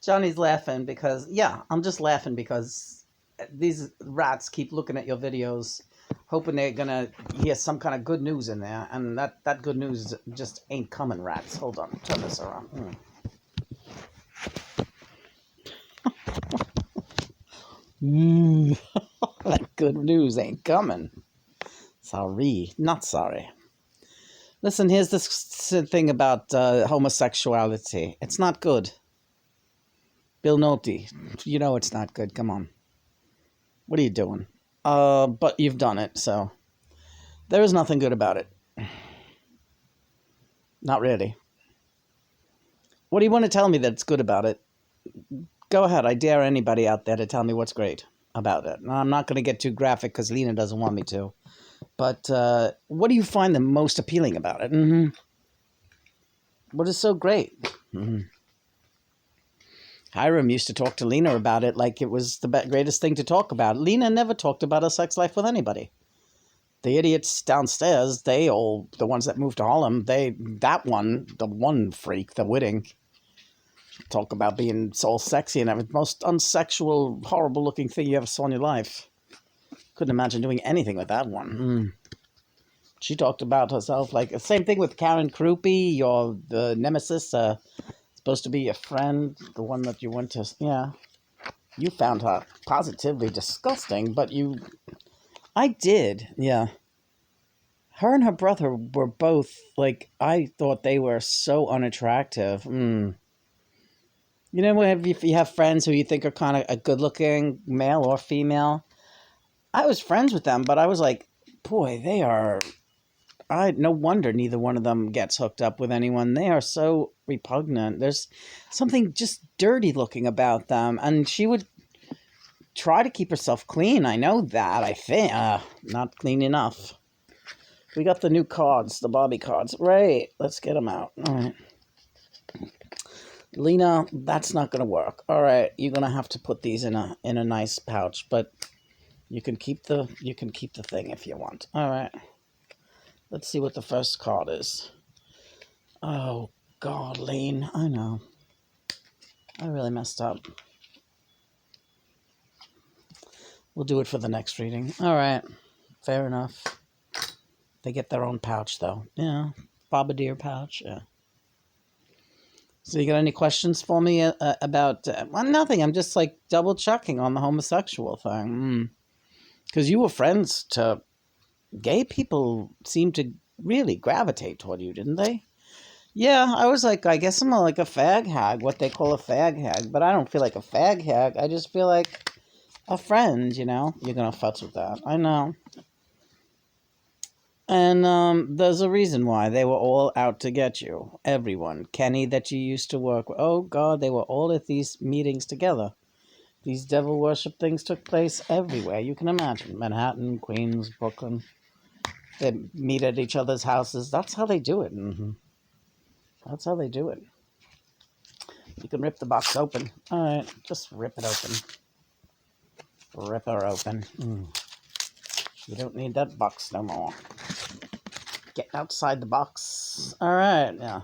Johnny's laughing because, yeah, I'm just laughing because these rats keep looking at your videos, hoping they're gonna hear some kind of good news in there, and that good news just ain't coming, rats. Hold on, turn this around. That good news ain't coming. Sorry, not sorry. Listen, here's this thing about homosexuality. It's not good. Bill Nolte, you know it's not good. Come on. What are you doing? But you've done it, so there is nothing good about it. Not really. What do you want to tell me that's good about it? Go ahead. I dare anybody out there to tell me what's great about it. Now, I'm not going to get too graphic because Lena doesn't want me to. But what do you find the most appealing about it? What is so great? Hiram used to talk to Lena about it like it was the greatest thing to talk about. Lena never talked about her sex life with anybody. The idiots downstairs, they all, the ones that moved to Harlem, the one freak, the Whitting, talk about being so sexy and everything. Most unsexual, horrible looking thing you ever saw in your life. Couldn't imagine doing anything with that one. She talked about herself like the same thing with Karen Krupe, the nemesis, supposed to be your friend, the one that you went to. Yeah, you found her positively disgusting, but I did. Yeah, her and her brother were both like, I thought they were so unattractive. You know, if you have friends who you think are kind of a good-looking, male or female, I was friends with them, but I was like, boy, they are. No wonder neither one of them gets hooked up with anyone. They are so repugnant. There's something just dirty looking about them, and she would try to keep herself clean. I know that. I think not clean enough. We got the new cards, the Bobby cards. Right, let's get them out. All right. Lena, that's not going to work. All right, you're going to have to put these in a nice pouch, but you can keep the thing if you want. All right. Let's see what the first card is. Oh God, Lene, I know. I really messed up. We'll do it for the next reading. All right. Fair enough. They get their own pouch, though. Yeah. Bobadeer pouch. Yeah. So you got any questions for me about... well, nothing. I'm just like double checking on the homosexual thing. Because you were friends to... Gay people seem to really gravitate toward you, didn't they? Yeah, I was like, I guess I'm like a fag hag, what they call a fag hag. But I don't feel like a fag hag. I just feel like a friend, you know? You're going to futz with that. I know. And there's a reason why. They were all out to get you. Everyone. Kenny that you used to work with. Oh, God, they were all at these meetings together. These devil worship things took place everywhere. You can imagine. Manhattan, Queens, Brooklyn. They meet at each other's houses. That's how they do it. That's how they do it. You can rip the box open. All right, just rip it open. Rip her open. You don't need that box no more. Get outside the box. All right, yeah.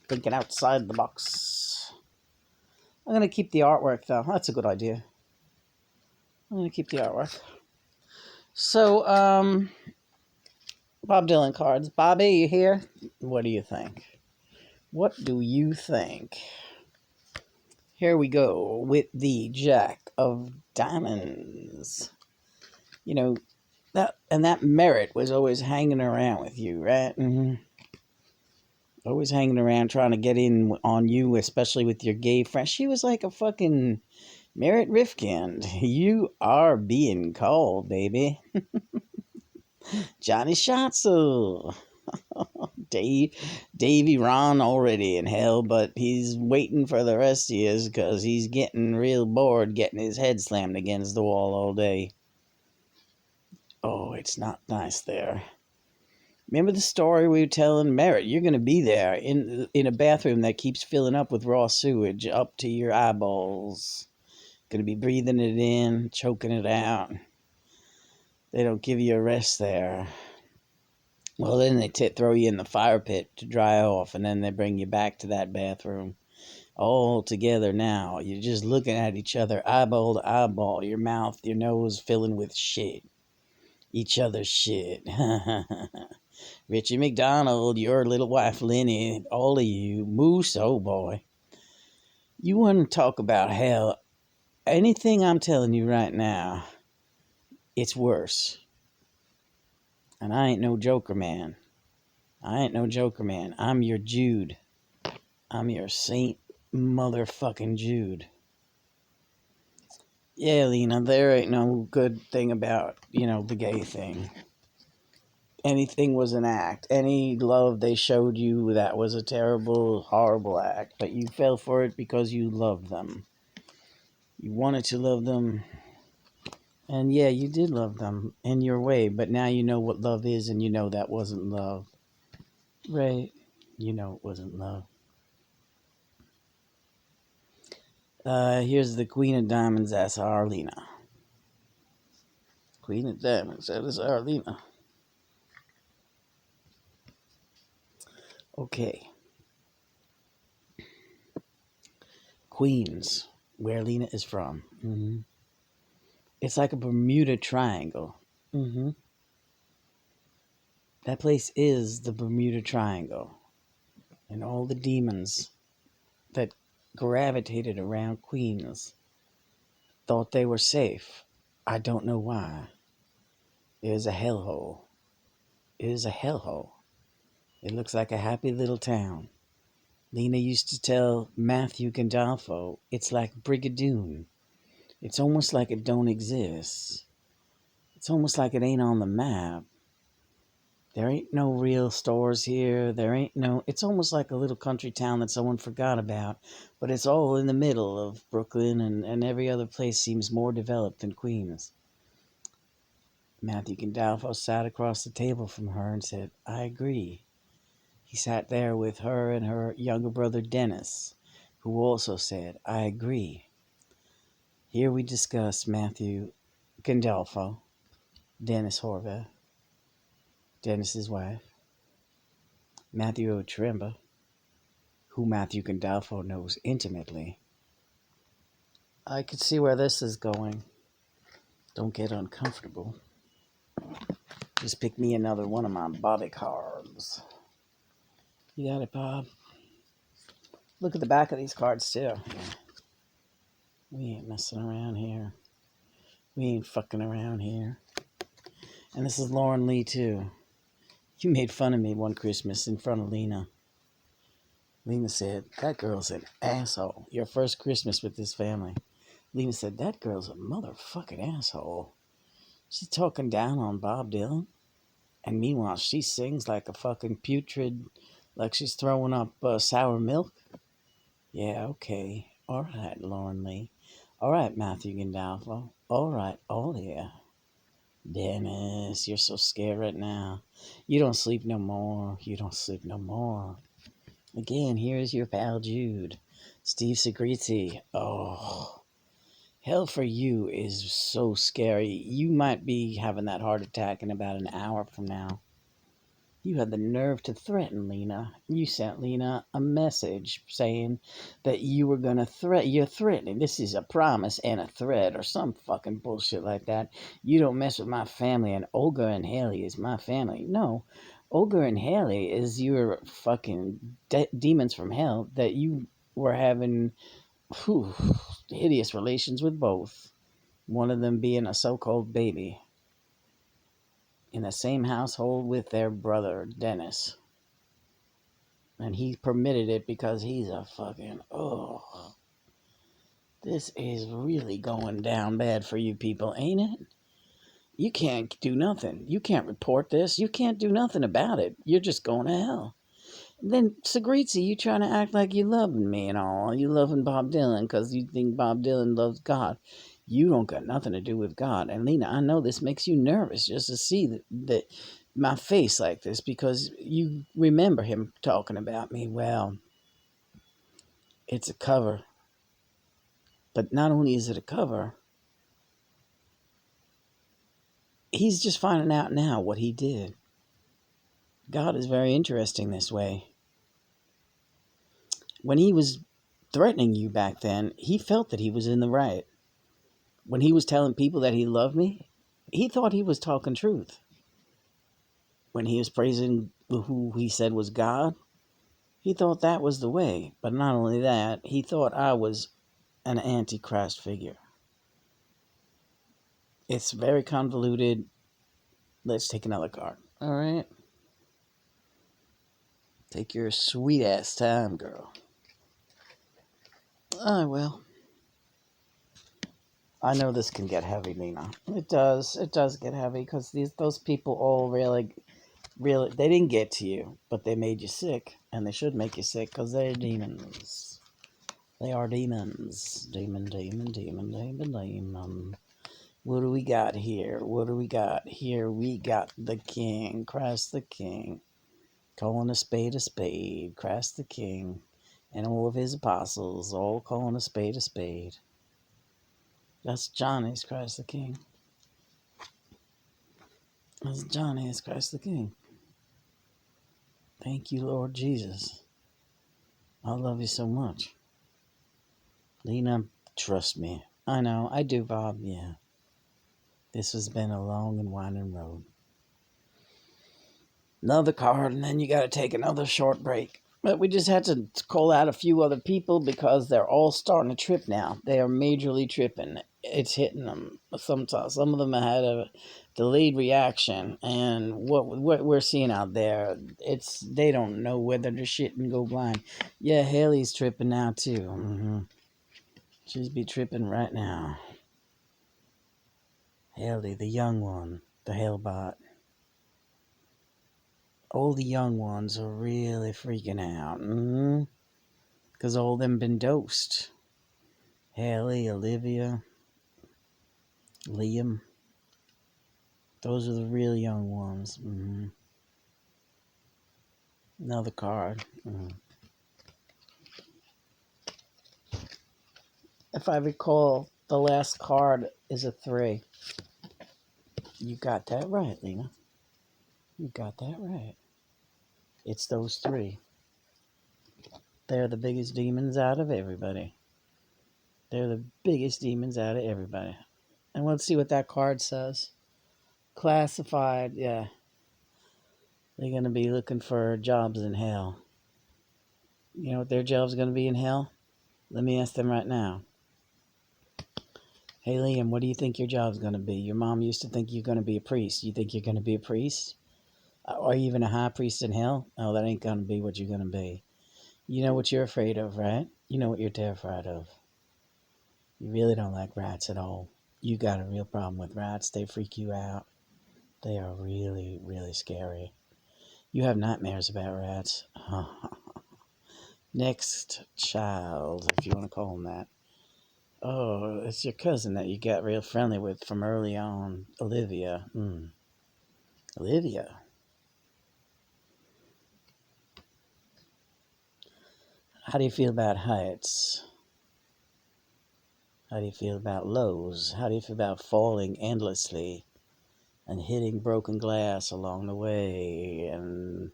Thinking outside the box. I'm going to keep the artwork, though. That's a good idea. I'm going to keep the artwork. So, Bob Dylan cards. Bobby, you here? What do you think? What do you think? Here we go with the Jack of Diamonds. You know, that merit was always hanging around with you, right? Always hanging around trying to get in on you, especially with your gay friend. She was like a fucking Merritt Rifkind. You are being called, baby. Johnny Schatzel. Davey Ron already in hell, but he's waiting for the rest of you because he's getting real bored getting his head slammed against the wall all day. Oh, it's not nice there. Remember the story we were telling Merritt? You're going to be there in a bathroom that keeps filling up with raw sewage up to your eyeballs. Going to be breathing it in, choking it out. They don't give you a rest there. Well, then they throw you in the fire pit to dry off, and then they bring you back to that bathroom. all together now. You're just looking at each other, eyeball to eyeball, your mouth, your nose filling with shit. Each other's shit. Richie McDonald, your little wife Lenny, all of you, Moose, oh boy. You want to talk about hell? Anything I'm telling you right now, it's worse. And I ain't no joker, man. I ain't no joker, man. I'm your Jude. I'm your Saint motherfucking Jude. Yeah, Lena, there ain't no good thing about, the gay thing. Anything was an act. Any love they showed you, that was a terrible, horrible act. But you fell for it because you loved them. You wanted to love them. And yeah, you did love them in your way. But now you know what love is, and you know that wasn't love. Right? You know it wasn't love. Here's the Queen of Diamonds. That's Arlena. Queen of Diamonds. That is Arlena. Okay. Queens, where Lena is from. Mm-hmm. It's like a Bermuda Triangle. Mm-hmm. That place is the Bermuda Triangle. And all the demons that gravitated around Queens thought they were safe. I don't know why. It is a hellhole. It is a hellhole. It looks like a happy little town. Lena used to tell Matthew Gandolfo, it's like Brigadoon. It's almost like it don't exist. It's almost like it ain't on the map. There ain't no real stores here. It's almost like a little country town that someone forgot about, but it's all in the middle of Brooklyn, and every other place seems more developed than Queens. Matthew Gandolfo sat across the table from her and said, I agree. He sat there with her and her younger brother Dennis, who also said, I agree. Here we discuss Matthew Gandolfo, Dennis Horvath, Dennis's wife, Matthew Otremba, who Matthew Gandolfo knows intimately. I could see where this is going. Don't get uncomfortable. Just pick me another one of my Bobby cards. You got it, Bob? Look at the back of these cards, too. We ain't messing around here. We ain't fucking around here. And this is Lauren Lee, too. You made fun of me one Christmas in front of Lena. Lena said, that girl's an asshole. Your first Christmas with this family. Lena said, that girl's a motherfucking asshole. She's talking down on Bob Dylan. And meanwhile, she sings like a fucking putrid, like she's throwing up sour milk. Yeah, okay. All right, Lauren Lee. All right, Matthew Gandolfo. All right, oh yeah. Dennis, you're so scared right now. You don't sleep no more. You don't sleep no more. Again, here's your pal Jude. Steve SGRIZZI. Oh, hell for you is so scary. You might be having that heart attack in about an hour from now. You had the nerve to threaten Lena. You sent Lena a message saying that you were going to you're threatening. This is a promise and a threat or some fucking bullshit like that. You don't mess with my family, and Olga and Haley is my family. No, Olga and Haley is your fucking demons from hell that you were having hideous relations with both. One of them being a so-called baby in the same household with their brother, Dennis. And he permitted it because he's a fucking, this is really going down bad for you people, ain't it? You can't do nothing. You can't report this. You can't do nothing about it. You're just going to hell. And then, SGRIZZI, you trying to act like you loving me and all. You loving Bob Dylan because you think Bob Dylan loves God. You don't got nothing to do with God. And Lena, I know this makes you nervous just to see that my face like this because you remember him talking about me. Well, it's a cover. But not only is it a cover, he's just finding out now what he did. God is very interesting this way. When he was threatening you back then, he felt that he was in the right. When he was telling people that he loved me, he thought he was talking truth. When he was praising who he said was God, he thought that was the way. But not only that, he thought I was an antichrist figure. It's very convoluted. Let's take another card. All right. Take your sweet ass time, girl. Oh, well. I know this can get heavy, Lena. It does. It does get heavy because those people all really, they didn't get to you, but they made you sick, and they should make you sick because they're demons. They are demons. Demon, demon, demon, demon, demon. What do we got here? What do we got here? We got the King, Christ the King, calling a spade, Christ the King, and all of his apostles, all calling a spade a spade. That's Johnny's Christ the King. That's Johnny's Christ the King. Thank you, Lord Jesus. I love you so much. Lena, trust me. I know, I do, Bob, yeah. This has been a long and winding road. Another card, and then you got to take another short break. But we just had to call out a few other people because they're all starting to trip now. They are majorly tripping. It's hitting them. Sometimes some of them had a delayed reaction, and what we're seeing out there, they don't know whether to shit and go blind. Yeah, Haley's tripping now too. She's be tripping right now. Haley, the young one, the Hellbot. All the young ones are really freaking out. Because all of them been dosed. Haley, Olivia, Liam. Those are the real young ones. Another card. If I recall, the last card is a 3. You got that right, Lena. You got that right. It's those 3. They're the biggest demons out of everybody. They're the biggest demons out of everybody. And let's see what that card says. Classified, yeah. They're going to be looking for jobs in hell. You know what their job's going to be in hell? Let me ask them right now. Hey, Liam, what do you think your job's going to be? Your mom used to think you're going to be a priest. You think you're going to be a priest? Or even a high priest in hell? Oh, that ain't going to be what you're going to be. You know what you're afraid of, right? You know what you're terrified of. You really don't like rats at all. You got a real problem with rats. They freak you out. They are really, really scary. You have nightmares about rats. Next child, if you want to call him that. Oh, it's your cousin that you got real friendly with from early on, Olivia. Olivia. How do you feel about heights? How do you feel about lows? How do you feel about falling endlessly and hitting broken glass along the way and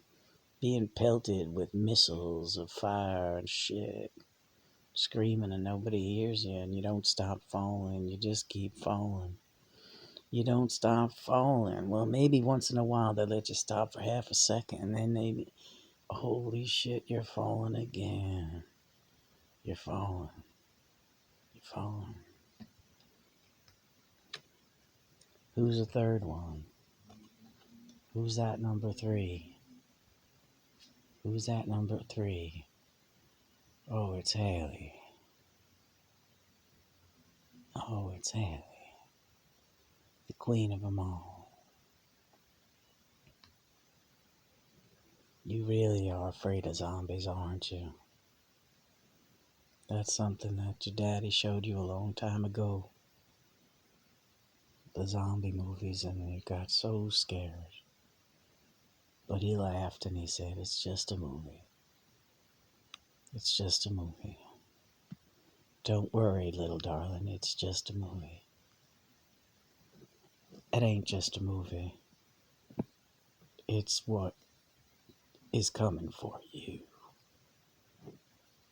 being pelted with missiles of fire and shit? Screaming and nobody hears you and you don't stop falling. You just keep falling. You don't stop falling. Well, maybe once in a while they let you stop for half a second and then they, holy shit, you're falling again. You're falling. You're falling. Who's the third one? Who's that number 3? Who's that number 3? Oh, it's Haley. Oh, it's Haley. The queen of them all. You really are afraid of zombies, aren't you? That's something that your daddy showed you a long time ago. The zombie movies, and you got so scared. But he laughed and he said, it's just a movie. It's just a movie. Don't worry, little darling, it's just a movie. It ain't just a movie. It's what is coming for you.